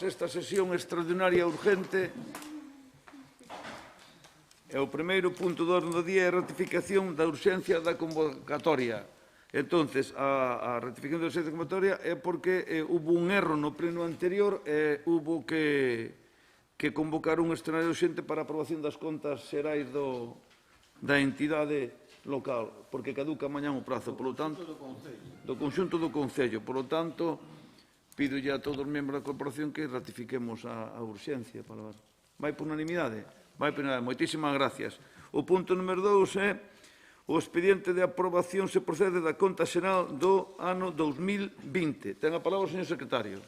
Esta sesión extraordinaria urgente e o primeiro punto do orde do día é a ratificación da urxencia da convocatoria. Entonces, a ratificación da urxencia da convocatoria é porque hubo un erro no pleno anterior e hubo que convocar un extraordinario urxente para a aprobación das contas xerais da entidade local, porque caduca mañá o prazo, polo tanto, do conxunto do Concello. Polo tanto, pido a todos os membros da corporación que ratifiquemos a urxencia. Vai por unanimidade? Vai por unanimidade. Moitísimas gracias. O punto número 2 é o expediente de aprobación se procede da conta xeral do ano 2020. Ten a palabra o señor secretario.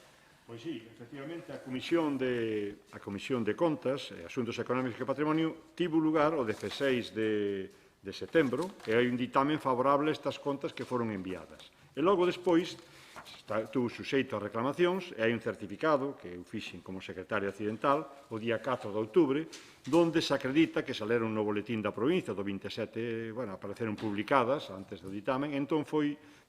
Pois sí, efectivamente, a Comisión de Contas e Asuntos Económicos e Patrimonio tivo lugar o 16 de setembro e hai un ditame favorable a estas contas que foron enviadas. E logo despois estuvo suxeito a reclamacións e hai un certificado que eu fixen como secretario accidental o día 4 de outubro donde se acredita que saleron no boletín da provincia do 27, apareceron publicadas antes do ditamen, entón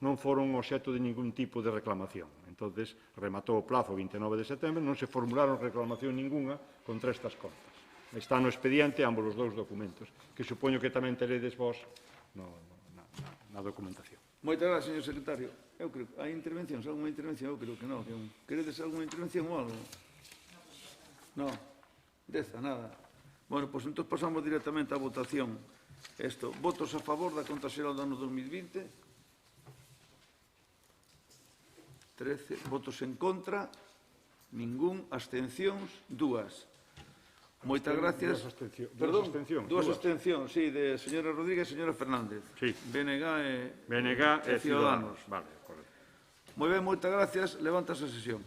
non foron obxecto de ningún tipo de reclamación. Entón, rematou o plazo o 29 de setembro, non se formularon reclamación ninguna contra estas contas. Está no expediente ambos os dous documentos, que supoño que tamén teredes vos na documentación. Moitas gracias, señor secretario. Eu creo que hai intervencións, alguma intervención? Eu creo que non. Queredes alguna intervención ou algo? Non. Deza, nada. Bueno, pois entón pasamos directamente á votación. Votos a favor da conta xeral do ano 2020. 13. Votos en contra. Ningún. Abstencións. 2. Moitas gracias. Dúas abstencións, sí, de señora Rodríguez e señora Fernández. Sí. BNG e Ciudadanos. Vale, correcto. Moi ben, moitas gracias. Levántase a sesión.